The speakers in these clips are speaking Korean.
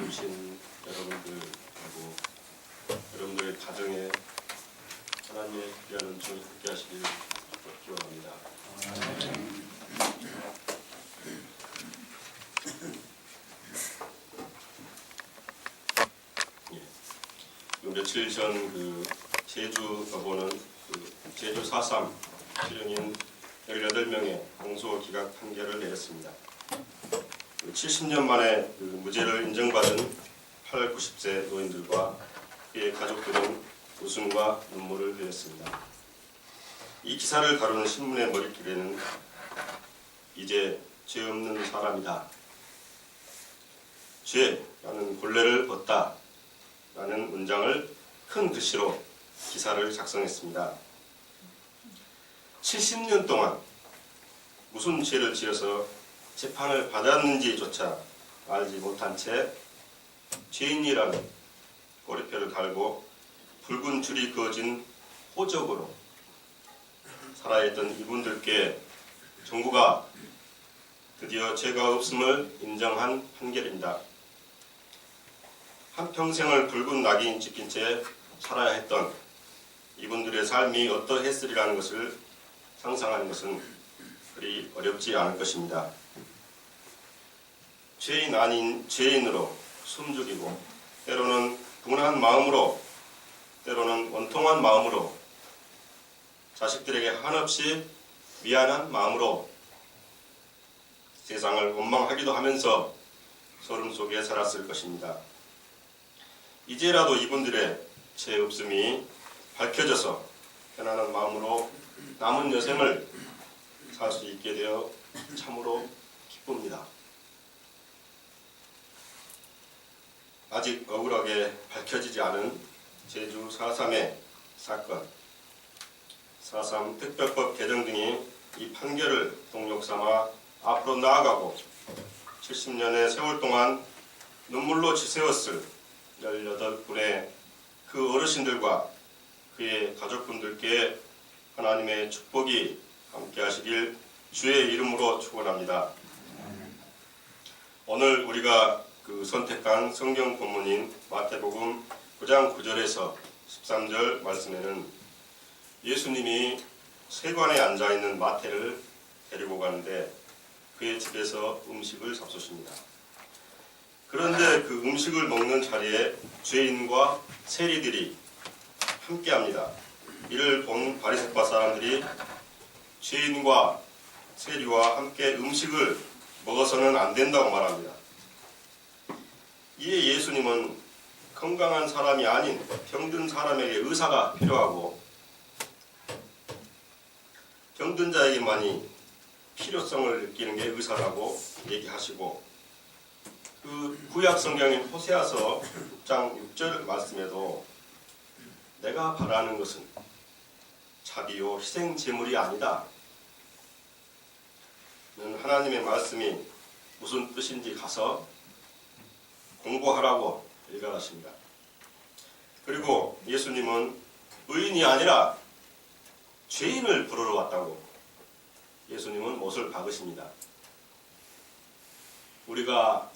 주신 여러분들하고 여러분들의 가정에 하나님의 귀한 은총이 함께 하시길 기원합니다. 며칠 전 제주 여보는 제주 4.3 실형인 18명의 공소 기각 판결을 내렸습니다. 70년 만에 무죄를 인정받은 8, 90세 노인들과 그의 가족들은 웃음과 눈물을 흘렸습니다. 이 기사를 다루는 신문의 머릿길에는 이제 죄 없는 사람이다, 죄라는 본래를 벗다 라는 문장을 큰 글씨로 기사를 작성했습니다. 70년 동안 무슨 죄를 지어서 재판을 받았는지조차 알지 못한 채 죄인이라는 꼬리표를 달고 붉은 줄이 그어진 호적으로 살아있던 이분들께 정부가 드디어 죄가 없음을 인정한 판결입니다. 한평생을 붉은 낙인 찍힌 채 살아야 했던 이분들의 삶이 어떠했으리라는 것을 상상하는 것은 그리 어렵지 않을 것입니다. 죄인 아닌 죄인으로 숨죽이고 때로는 분한 마음으로 때로는 원통한 마음으로 자식들에게 한없이 미안한 마음으로 세상을 원망하기도 하면서 소름 속에 살았을 것입니다. 이제라도 이분들의 죄 없음이 밝혀져서 편안한 마음으로 남은 여생을 살 수 있게 되어 참으로 기쁩니다. 아직 억울하게 밝혀지지 않은 제주 4.3의 사건, 4.3 특별법 개정 등이 이 판결을 동력 삼아 앞으로 나아가고 70년의 세월 동안 눈물로 지새웠을 18분의 그 어르신들과 그의 가족분들께 하나님의 축복이 함께 하시길 주의 이름으로 축원합니다. 오늘 우리가 선택한 성경 본문인 마태복음 9장 9절에서 13절 말씀에는 예수님이 세관에 앉아있는 마태를 데리고 가는데 그의 집에서 음식을 잡수십니다. 그런데 그 음식을 먹는 자리에 죄인과 세리들이 함께합니다. 이를 본 바리새파 사람들이 죄인과 세리와 함께 음식을 먹어서는 안 된다고 말합니다. 이에 예수님은 건강한 사람이 아닌 병든 사람에게 의사가 필요하고 병든 자에게만이 필요성을 느끼는 게 의사라고 얘기하시고 그 구약 성경인 호세아서 6장 6절 말씀에도 내가 바라는 것은 자비요 희생 제물이 아니다 는 하나님의 말씀이 무슨 뜻인지 가서 공부하라고 일갈하십니다. 그리고 예수님은 의인이 아니라 죄인을 부르러 왔다고 예수님은 못을 박으십니다. 우리가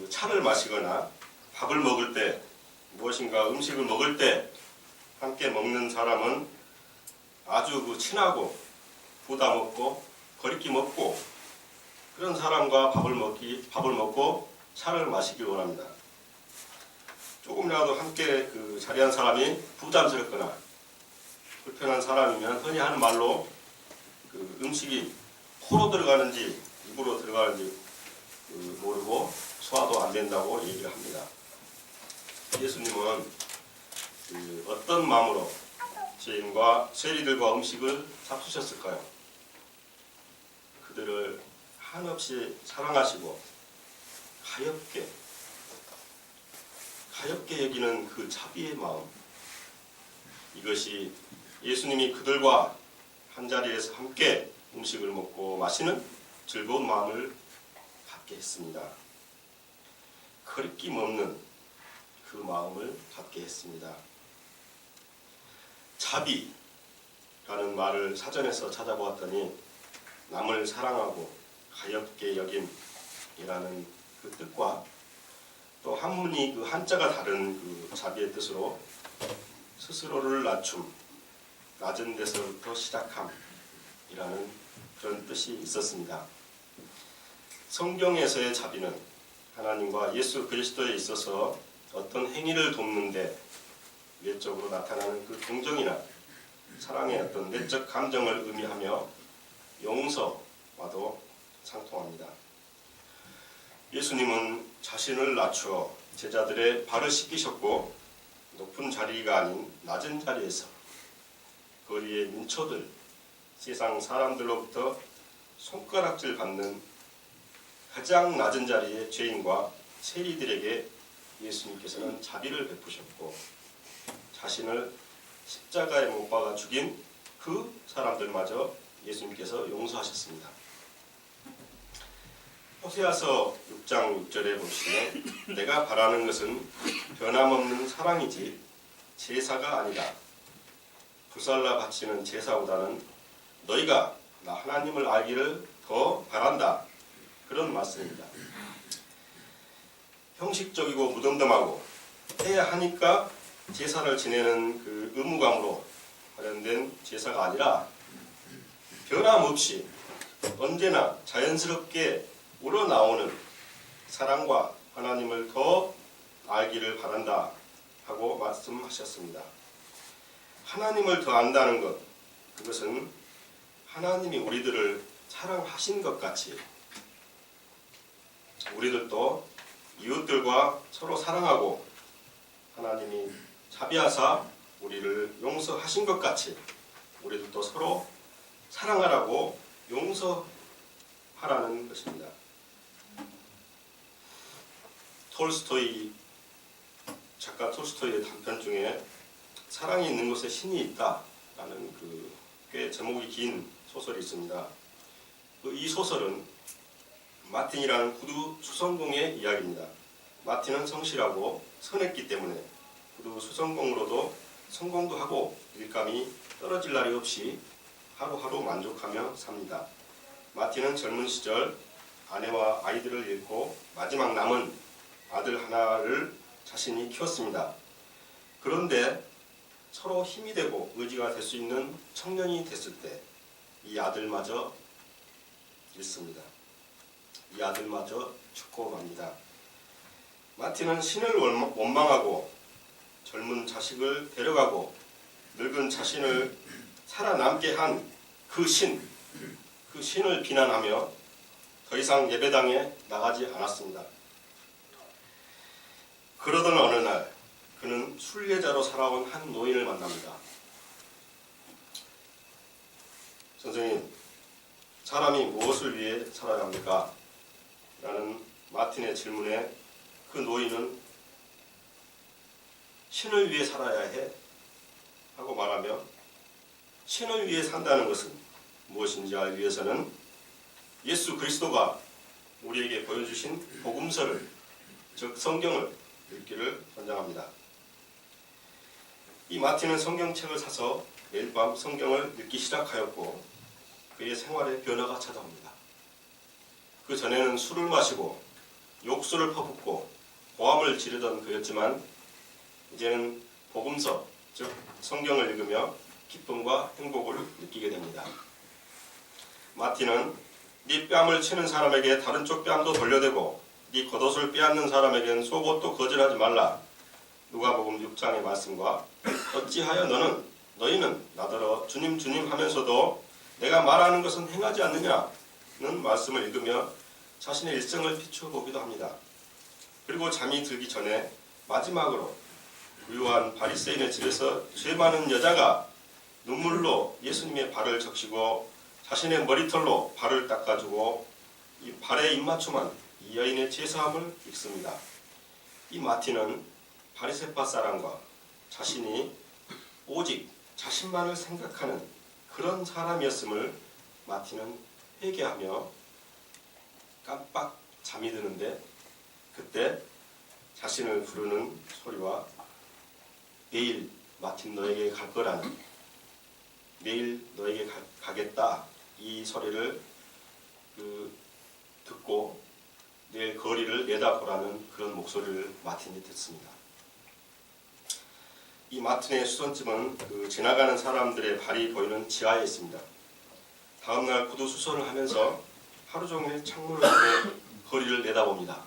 차를 마시거나 밥을 먹을 때 무엇인가 음식을 먹을 때 함께 먹는 사람은 아주 친하고 부담 없고 거리낌 없고 그런 사람과 밥을 먹고 차를 마시길 원합니다. 조금이라도 함께 자리한 사람이 부담스럽거나 불편한 사람이면 흔히 하는 말로 음식이 코로 들어가는지 입으로 들어가는지 모르고 소화도 안 된다고 얘기를 합니다. 예수님은 어떤 마음으로 죄인과 세리들과 음식을 잡수셨을까요? 그들을 한없이 사랑하시고 가엽게 여기는 그 자비의 마음, 이것이 예수님이 그들과 한자리에서 함께 음식을 먹고 마시는 즐거운 마음을 갖게 했습니다. 거리낌 없는 그 마음을 갖게 했습니다. 자비라는 말을 사전에서 찾아보았더니 남을 사랑하고 가엽게 여김이라는 그 뜻과 또 한문이 그 한자가 다른 그 자비의 뜻으로 스스로를 낮춤, 낮은 데서부터 시작함이라는 그런 뜻이 있었습니다. 성경에서의 자비는 하나님과 예수 그리스도에 있어서 어떤 행위를 돕는데 외적으로 나타나는 그 동정이나 사랑의 어떤 내적 감정을 의미하며 용서와도 상통합니다. 예수님은 자신을 낮추어 제자들의 발을 씻기셨고 높은 자리가 아닌 낮은 자리에서 거리의 민초들, 세상 사람들로부터 손가락질 받는 가장 낮은 자리의 죄인과 세리들에게 예수님께서는 자비를 베푸셨고 자신을 십자가에 못 박아 죽인 그 사람들마저 예수님께서 용서하셨습니다. 호세아서 6장 6절에 보시면 내가 바라는 것은 변함없는 사랑이지 제사가 아니다. 부살라 바치는 제사보다는 너희가 나 하나님을 알기를 더 바란다. 그런 말씀입니다. 형식적이고 무덤덤하고 해야 하니까 제사를 지내는 그 의무감으로 발현된 제사가 아니라 변함없이 언제나 자연스럽게 우러나오는 사랑과 하나님을 더 알기를 바란다 하고 말씀하셨습니다. 하나님을 더 안다는 것, 그것은 하나님이 우리들을 사랑하신 것 같이 우리들도 이웃들과 서로 사랑하고 하나님이 자비하사 우리를 용서하신 것 같이 우리들도 서로 사랑하라고 용서하라는 것입니다. 작가 톨스토이의 단편 중에 사랑이 있는 곳에 신이 있다라는 그 꽤 제목이 긴 소설이 있습니다. 이 소설은 마틴이라는 구두 수성공의 이야기입니다. 마틴은 성실하고 선했기 때문에 구두 수성공으로도 성공도 하고 일감이 떨어질 날이 없이 하루하루 만족하며 삽니다. 마틴은 젊은 시절 아내와 아이들을 잃고 마지막 남은 아들 하나를 자신이 키웠습니다. 그런데 서로 힘이 되고 의지가 될 수 있는 청년이 됐을 때 이 아들마저 잃습니다. 이 아들마저 죽고 맙니다. 마틴은 신을 원망하고 젊은 자식을 데려가고 늙은 자신을 살아남게 한 그 신을 비난하며 더 이상 예배당에 나가지 않았습니다. 그러던 어느 날 그는 순례자로 살아온 한 노인을 만납니다. 선생님, 사람이 무엇을 위해 살아야 합니까? 라는 마틴의 질문에 그 노인은 신을 위해 살아야 해 하고 말하며 신을 위해 산다는 것은 무엇인지 알기 위해서는 예수 그리스도가 우리에게 보여주신 복음서를, 즉 성경을 읽기를 권장합니다. 이 마틴은 성경책을 사서 매일 밤 성경을 읽기 시작하였고 그의 생활에 변화가 찾아옵니다. 그 전에는 술을 마시고 욕설을 퍼붓고 고함을 지르던 그였지만 이제는 복음서, 즉 성경을 읽으며 기쁨과 행복을 느끼게 됩니다. 마틴은 네 뺨을 치는 사람에게 다른 쪽 뺨도 돌려대고 네 겉옷을 빼앗는 사람에겐 속옷도 거절하지 말라. 누가복음 6장의 말씀과 어찌하여 너희는 나더러 주님 주님 하면서도 내가 말하는 것은 행하지 않느냐는 말씀을 읽으며 자신의 일생을 비추어 보기도 합니다. 그리고 잠이 들기 전에 마지막으로 부유한 바리새인의 집에서 죄 많은 여자가 눈물로 예수님의 발을 적시고 자신의 머리털로 발을 닦아주고 이 발에 입맞춤한 이 여인의 제사함을 읽습니다. 이 마틴은 바리새파 사람과 자신이 오직 자신만을 생각하는 그런 사람이었음을 마틴은 회개하며 깜빡 잠이 드는데 그때 자신을 부르는 소리와 내일 마틴 너에게 갈 거라는, 내일 너에게 가겠다 이 소리를 듣고 내일 거리를 내다보라는 그런 목소리를 마틴이 듣습니다. 이 마틴의 수선집은 그 지나가는 사람들의 발이 보이는 지하에 있습니다. 다음날 구두 수선을 하면서 하루 종일 창문을 통해 거리를 내다봅니다.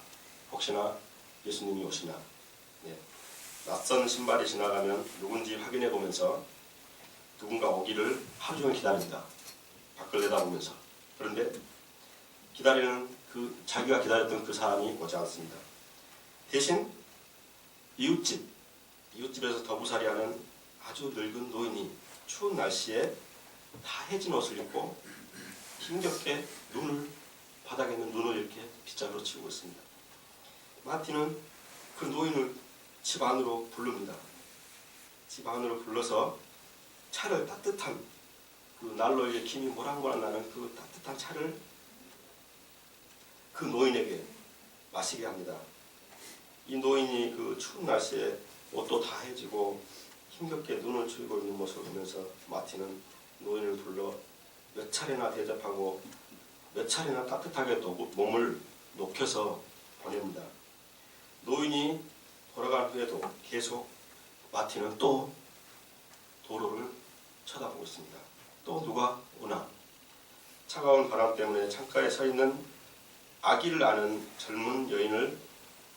혹시나 예수님이 오시나. 네. 낯선 신발이 지나가면 누군지 확인해 보면서 누군가 오기를 하루 종일 기다립니다. 밖을 내다보면서. 그런데 기다리는 자기가 기다렸던 그 사람이 오지 않습니다. 대신 이웃집에서 더부살이하는 아주 늙은 노인이 추운 날씨에 다 해진 옷을 입고 힘겹게 바닥에 있는 눈을 이렇게 빗자루로 치우고 있습니다. 마틴은 그 노인을 집 안으로 부릅니다. 집 안으로 불러서 차를 따뜻한 그 난로에 김이 모락모락 나는 그 따뜻한 차를 그 노인에게 마시게 합니다. 이 노인이 그 추운 날씨에 옷도 다 해지고 힘겹게 눈을 치우고 있는 모습을 보면서 마틴은 노인을 불러 몇 차례나 대접하고 몇 차례나 따뜻하게 몸을 녹여서 보냅니다. 노인이 돌아간 후에도 계속 마틴은 또 도로를 쳐다보고 있습니다. 또 누가 오나. 차가운 바람 때문에 창가에 서 있는 아기를 아는 젊은 여인을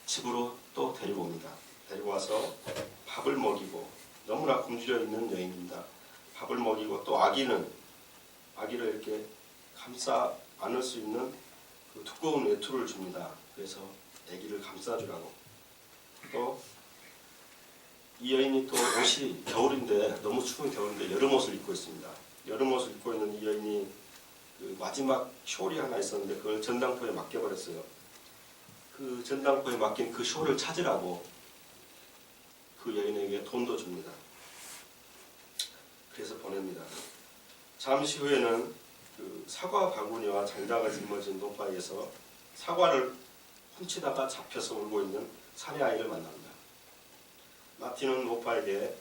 집으로 또 데리고 옵니다. 데리고 와서 밥을 먹이고, 너무나 굶주려 있는 여인입니다. 밥을 먹이고 또 아기를 이렇게 감싸 안을 수 있는 그 두꺼운 외투를 줍니다. 그래서 아기를 감싸주라고. 또 이 여인이 또 옷이 겨울인데, 너무 추운 겨울인데 여름 옷을 입고 있습니다. 여름 옷을 입고 있는 이 여인이 그 마지막 숄이 하나 있었는데 그걸 전당포에 맡겨버렸어요. 그 전당포에 맡긴 그 숄을 찾으라고 그 여인에게 돈도 줍니다. 그래서 보냅니다. 잠시 후에는 그 사과 바구니와 장작을 짊어진 노파에서 사과를 훔치다가 잡혀서 울고 있는 사내 아이를 만납니다. 마틴은 노파에게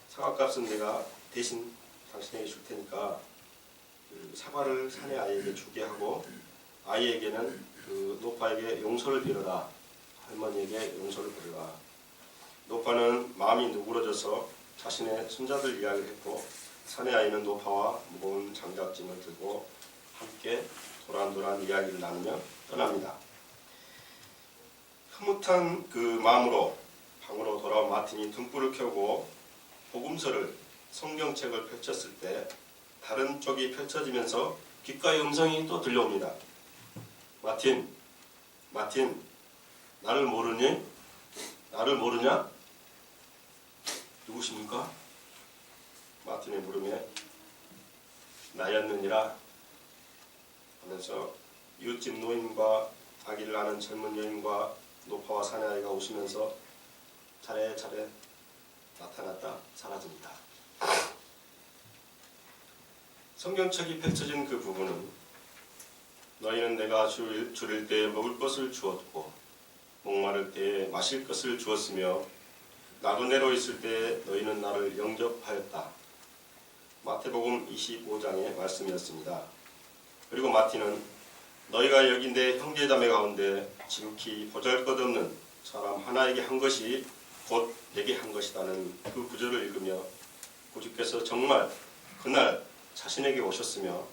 사과값은 내가 대신 당신에게 줄 테니까 그 사과를 사내 아이에게 주게 하고, 아이에게는 그 노파에게 용서를 빌어라. 할머니에게 용서를 빌어라. 노파는 마음이 누그러져서 자신의 손자들 이야기를 했고, 사내 아이는 노파와 무거운 장작짐을 들고 함께 도란도란 이야기를 나누며 떠납니다. 흐뭇한 그 마음으로 방으로 돌아온 마틴이 등불을 켜고 복음서를, 성경책을 펼쳤을 때 다른 쪽이 펼쳐지면서 귓가에 음성이 또 들려옵니다. 마틴, 나를 모르니? 나를 모르냐? 누구십니까? 마틴의 물음에 나였느니라 하면서 이웃집 노인과 아기를 아는 젊은 여인과 노파와 사내아이가 웃으면서 차례차례 나타났다 사라집니다. 성경책이 펼쳐진 그 부분은 너희는 내가 줄일 때에 먹을 것을 주었고 목마를 때에 마실 것을 주었으며 나그네로 있을 때에 너희는 나를 영접하였다. 마태복음 25장의 말씀이었습니다. 그리고 마틴은 너희가 여기 내 형제자매 가운데 지극히 보잘것없는 사람 하나에게 한 것이 곧 내게 한 것이라는 그 구절을 읽으며 구주께서 정말 그날 자신에게 오셨으며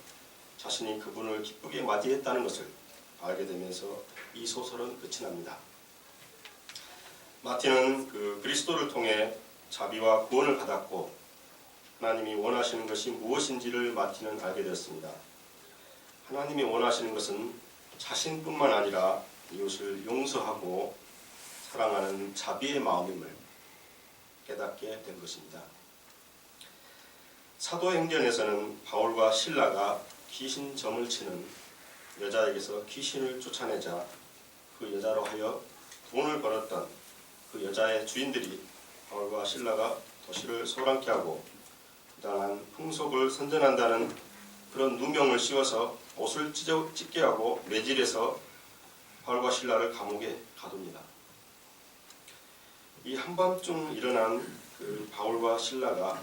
자신이 그분을 기쁘게 맞이했다는 것을 알게 되면서 이 소설은 끝이 납니다. 마틴은 그 그리스도를 통해 자비와 구원을 받았고 하나님이 원하시는 것이 무엇인지를 마틴은 알게 되었습니다. 하나님이 원하시는 것은 자신뿐만 아니라 이웃을 용서하고 사랑하는 자비의 마음임을 깨닫게 된 것입니다. 사도행전에서는 바울과 실라가 귀신점을 치는 여자에게서 귀신을 쫓아내자 그 여자로 하여 돈을 벌었던 그 여자의 주인들이 바울과 실라가 도시를 소란케 하고 부당한 풍속을 선전한다는 그런 누명을 씌워서 옷을 찢게 하고 매질해서 바울과 실라를 감옥에 가둡니다. 이 한밤중 일어난 그 바울과 실라가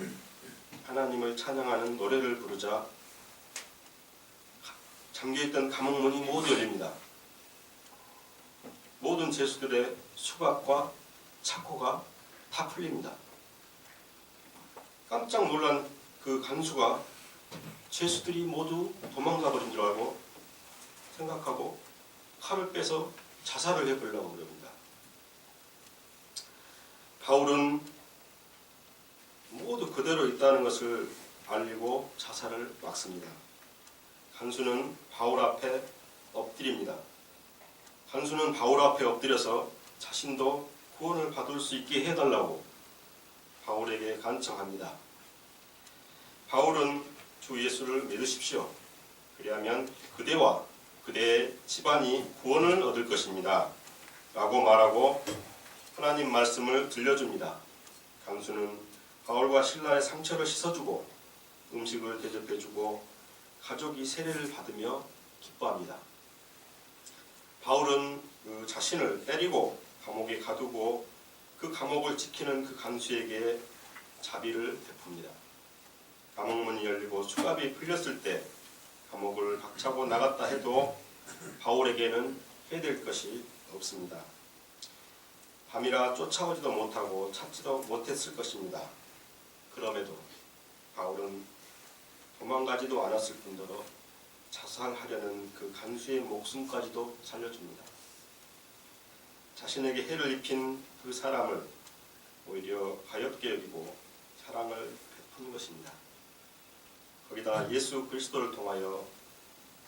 하나님을 찬양하는 노래를 부르자 잠겨있던 감옥문이 모두 열립니다. 모든 죄수들의 수갑과 차코가 다 풀립니다. 깜짝 놀란 그 간수가 죄수들이 모두 도망가 버린 줄 알고 생각하고 칼을 빼서 자살을 해보려고 그럽니다. 바울은 모두 그대로 있다는 것을 알리고 자살을 막습니다. 간수는 바울 앞에 엎드립니다. 간수는 바울 앞에 엎드려서 자신도 구원을 받을 수 있게 해달라고 바울에게 간청합니다. 바울은 주 예수를 믿으십시오. 그리하면 그대와 그대의 집안이 구원을 얻을 것입니다. 라고 말하고 하나님 말씀을 들려줍니다. 간수는 바울과 실라의 상처를 씻어주고 음식을 대접해주고 가족이 세례를 받으며 기뻐합니다. 바울은 그 자신을 때리고 감옥에 가두고 그 감옥을 지키는 그 간수에게 자비를 베풉니다. 감옥문이 열리고 수갑이 풀렸을 때 감옥을 박차고 나갔다 해도 바울에게는 해될 것이 없습니다. 밤이라 쫓아오지도 못하고 찾지도 못했을 것입니다. 그럼에도 바울은 도망가지도 않았을 뿐더러 자살하려는 그 간수의 목숨까지도 살려줍니다. 자신에게 해를 입힌 그 사람을 오히려 가엾게 여기고 사랑을 베푼 것입니다. 거기다 예수 그리스도를 통하여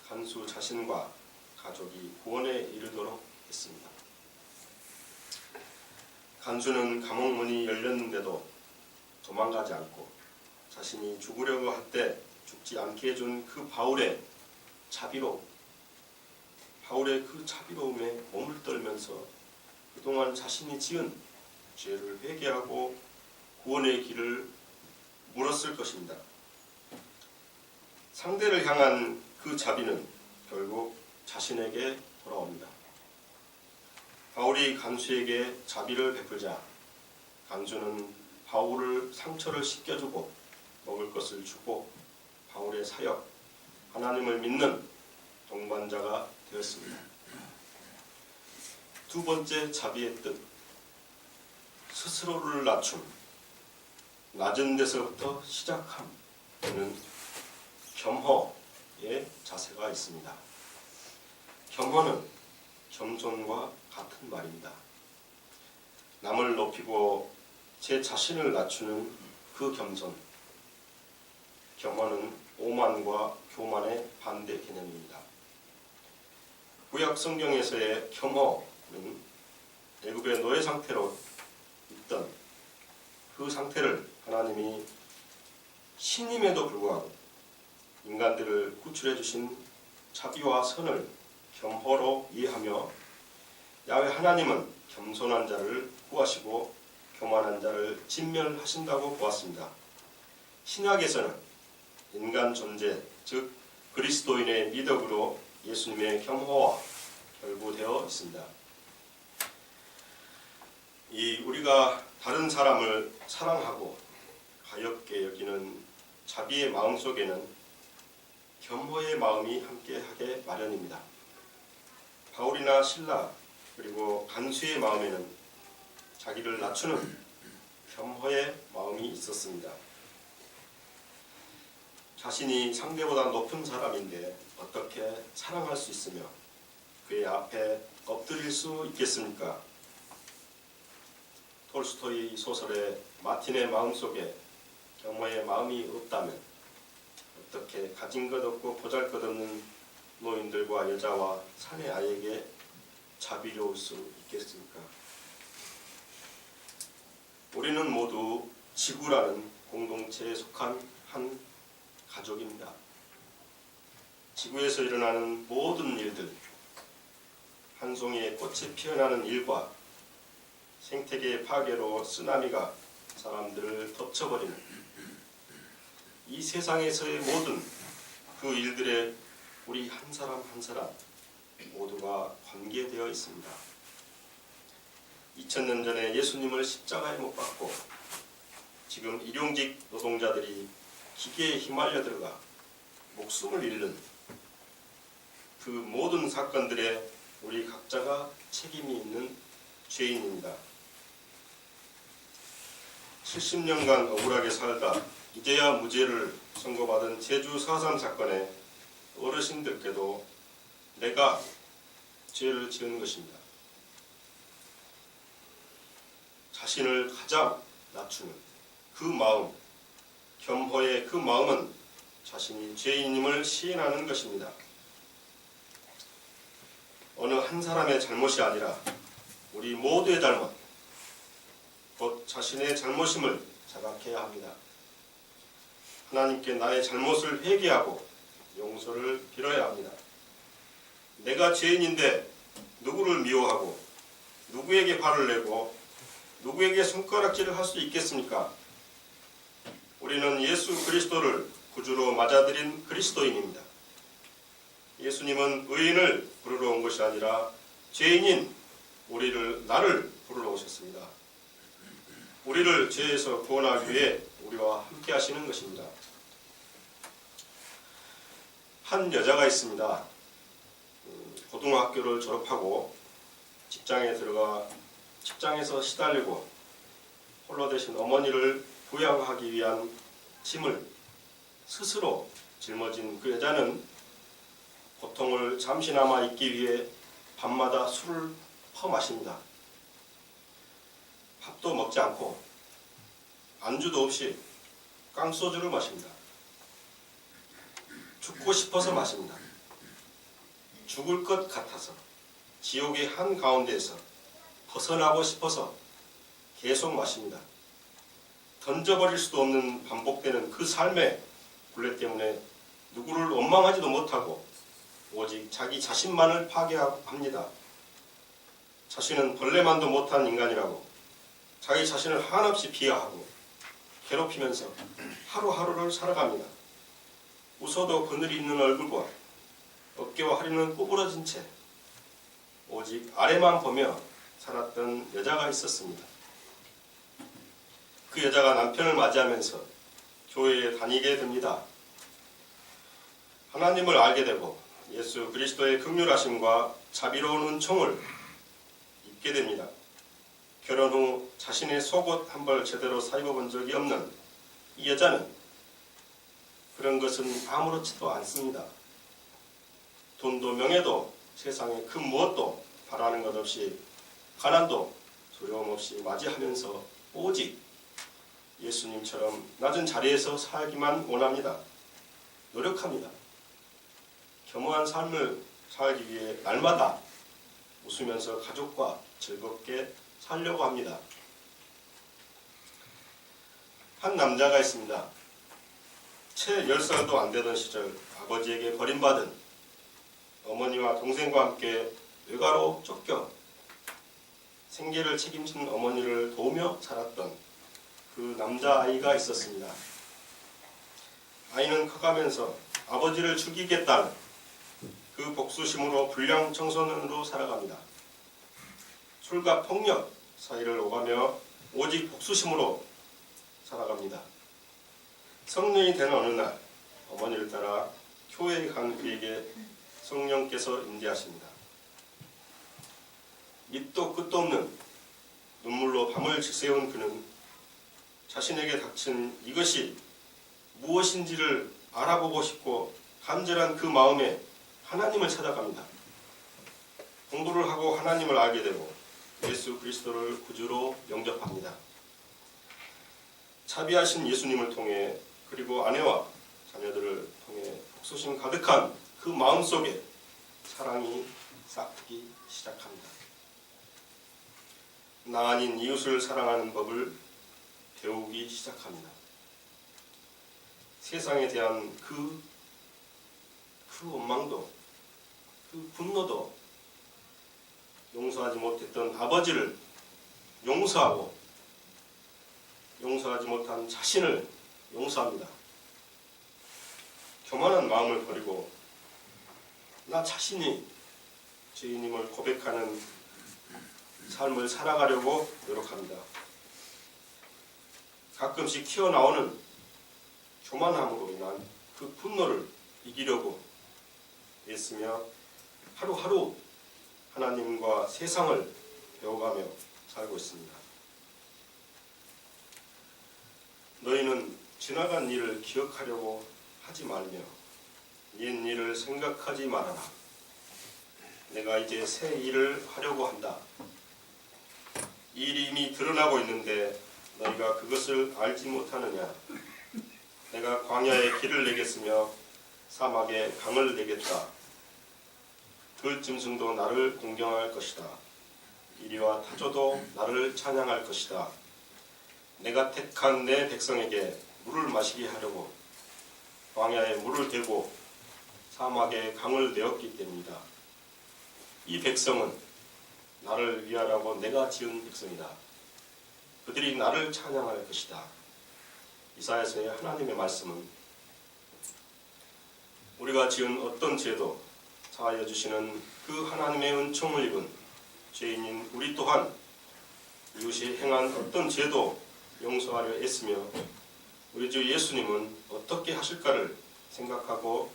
간수 자신과 가족이 구원에 이르도록 했습니다. 간수는 감옥문이 열렸는데도 도망가지 않고 자신이 죽으려고 할 때 죽지 않게 해준 그 바울의 그 자비로움에 몸을 떨면서 그동안 자신이 지은 죄를 회개하고 구원의 길을 물었을 것입니다. 상대를 향한 그 자비는 결국 자신에게 돌아옵니다. 바울이 간수에게 자비를 베풀자 간수는 바울을 상처를 씻겨주고 먹을 것을 주고 바울의 사역, 하나님을 믿는 동반자가 되었습니다. 두 번째 자비의 뜻, 스스로를 낮춤, 낮은 데서부터 시작함에는 겸허의 자세가 있습니다. 겸허는 겸손과 같은 말입니다. 남을 높이고 제 자신을 낮추는 그 겸손, 겸허는 오만과 교만의 반대 개념입니다. 구약 성경에서의 겸허는 애굽의 노예 상태로 있던 그 상태를 하나님이 신임에도 불구하고 인간들을 구출해 주신 자비와 선을 겸허로 이해하며 야훼 하나님은 겸손한 자를 구하시고 교만한 자를 진멸하신다고 보았습니다. 신약에서는 인간 존재, 즉 그리스도인의 미덕으로 예수님의 겸허와 결부되어 있습니다. 우리가 다른 사람을 사랑하고 가엾게 여기는 자비의 마음 속에는 겸허의 마음이 함께하게 마련입니다. 바울이나 실라 그리고 간수의 마음에는 자기를 낮추는 겸허의 마음이 있었습니다. 자신이 상대보다 높은 사람인데 어떻게 사랑할 수 있으며 그의 앞에 엎드릴 수 있겠습니까? 톨스토이 소설의 마틴의 마음속에 겸허의 마음이 없다면 어떻게 가진 것 없고 보잘것없는 노인들과 여자와 사내 아이에게 자비로울 수 있겠습니까? 우리는 모두 지구라는 공동체에 속한 한 가족입니다. 지구에서 일어나는 모든 일들, 한 송이의 꽃이 피어나는 일과 생태계 파괴로 쓰나미가 사람들을 덮쳐버리는 이 세상에서의 모든 그 일들에 우리 한 사람 한 사람 모두가 관계되어 있습니다. 2000년 전에 예수님을 십자가에 못 박고 지금 일용직 노동자들이 기계에 휘말려 들어가 목숨을 잃는 그 모든 사건들의 우리 각자가 책임이 있는 죄인입니다. 70년간 억울하게 살다 이제야 무죄를 선고받은 제주 4.3 사건의 어르신들께도 내가 죄를 지은 것입니다. 자신을 가장 낮추는 그 마음, 겸허의 그 마음은 자신이 죄인임을 시인하는 것입니다. 어느 한 사람의 잘못이 아니라 우리 모두의 잘못, 곧 자신의 잘못임을 자각해야 합니다. 하나님께 나의 잘못을 회개하고 용서를 빌어야 합니다. 내가 죄인인데 누구를 미워하고 누구에게 발을 내고 누구에게 손가락질을 할 수 있겠습니까? 우리는 예수 그리스도를 구주로 맞아들인 그리스도인입니다. 예수님은 의인을 부르러 온 것이 아니라 죄인인 나를 부르러 오셨습니다. 우리를 죄에서 구원하기 위해 우리와 함께 하시는 것입니다. 한 여자가 있습니다. 고등학교를 졸업하고 직장에 들어가 직장에서 시달리고 홀로 되신 어머니를 부양하기 위한 짐을 스스로 짊어진 그 여자는 고통을 잠시나마 잊기 위해 밤마다 술을 퍼마십니다. 밥도 먹지 않고 안주도 없이 깡소주를 마십니다. 죽고 싶어서 마십니다. 죽을 것 같아서 지옥의 한가운데에서 벗어나고 싶어서 계속 마십니다. 던져버릴 수도 없는 반복되는 그 삶의 굴레 때문에 누구를 원망하지도 못하고 오직 자기 자신만을 파괴합니다. 자신은 벌레만도 못한 인간이라고 자기 자신을 한없이 비하하고 괴롭히면서 하루하루를 살아갑니다. 웃어도 그늘이 있는 얼굴과 어깨와 허리는 구부러진 채 오직 아래만 보며 살았던 여자가 있었습니다. 그 여자가 남편을 맞이하면서 교회에 다니게 됩니다. 하나님을 알게 되고 예수 그리스도의 긍휼하심과 자비로운 은총을 입게 됩니다. 결혼 후 자신의 속옷 한 벌 제대로 사입어본 적이 없는 이 여자는 그런 것은 아무렇지도 않습니다. 돈도 명예도 세상에 그 무엇도 바라는 것 없이 가난도 두려움 없이 맞이하면서 오직 예수님처럼 낮은 자리에서 살기만 원합니다. 노력합니다. 겸허한 삶을 살기 위해 날마다 웃으면서 가족과 즐겁게 살려고 합니다. 한 남자가 있습니다. 채 10살도 안 되던 시절 아버지에게 버림받은 어머니와 동생과 함께 외가로 쫓겨 생계를 책임진 어머니를 도우며 살았던 그 남자아이가 있었습니다. 아이는 커가면서 아버지를 죽이겠다는 그 복수심으로 불량 청소년으로 살아갑니다. 술과 폭력 사이를 오가며 오직 복수심으로 살아갑니다. 성년이 된 어느 날 어머니를 따라 교회에 간 그에게 성령께서 임재하십니다. 밑도 끝도 없는 눈물로 밤을 지새운 그는 자신에게 닥친 이것이 무엇인지를 알아보고 싶고 간절한 그 마음에 하나님을 찾아갑니다. 공부를 하고 하나님을 알게 되고 예수 그리스도를 구주로 영접합니다. 자비하신 예수님을 통해 그리고 아내와 자녀들을 통해 복수심 가득한 그 마음속에 사랑이 싹트기 시작합니다. 나 아닌 이웃을 사랑하는 법을 배우기 시작합니다. 세상에 대한 그 원망도 그 분노도 용서하지 못했던 아버지를 용서하고 용서하지 못한 자신을 용서합니다. 교만한 마음을 버리고 나 자신이 죄인임을 고백하는 삶을 살아가려고 노력합니다. 가끔씩 튀어나오는 교만함으로 인한 그 분노를 이기려고 애쓰며 하루하루 하나님과 세상을 배워가며 살고 있습니다. 너희는 지나간 일을 기억하려고 하지 말며 옛 일을 생각하지 말아라. 내가 이제 새 일을 하려고 한다. 이 일이 이미 드러나고 있는데 너희가 그것을 알지 못하느냐. 내가 광야에 길을 내겠으며 사막에 강을 내겠다. 들짐승도 나를 공경할 것이다. 이리와 타조도 나를 찬양할 것이다. 내가 택한 내 백성에게 물을 마시게 하려고 광야에 물을 대고 사막에 강을 내었기 때문이다. 이 백성은 나를 위하라고 내가 지은 백성이다. 그들이 나를 찬양할 것이다. 이사야서의 하나님의 말씀은 우리가 지은 어떤 죄도 사하여 주시는 그 하나님의 은총을 입은 죄인인 우리 또한 이웃이 행한 어떤 죄도 용서하려 애쓰며 우리 주 예수님은 어떻게 하실까를 생각하고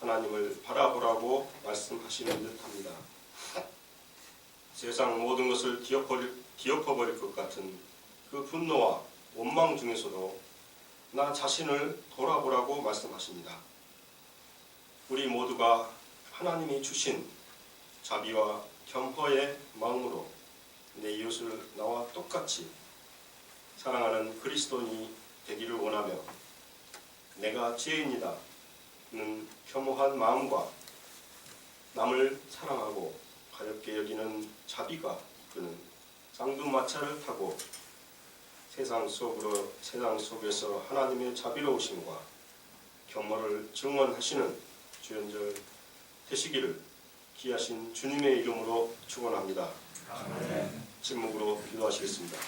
하나님을 바라보라고 말씀하시는 듯합니다. 세상 모든 것을 뒤엎어버릴 것 같은 그 분노와 원망 중에서도 나 자신을 돌아보라고 말씀하십니다. 우리 모두가 하나님이 주신 자비와 겸허의 마음으로 내 이웃을 나와 똑같이 사랑하는 그리스도인이 되기를 원하며 내가 죄인이다 는 겸허한 마음과 남을 사랑하고 가볍게 여기는 자비가 이끄는 쌍두마차를 타고 세상 속에서 하나님의 자비로우심과 겸허를 증언하시는 주연절 되시기를 귀하신 주님의 이름으로 축원합니다. 침묵으로 기도하시겠습니다.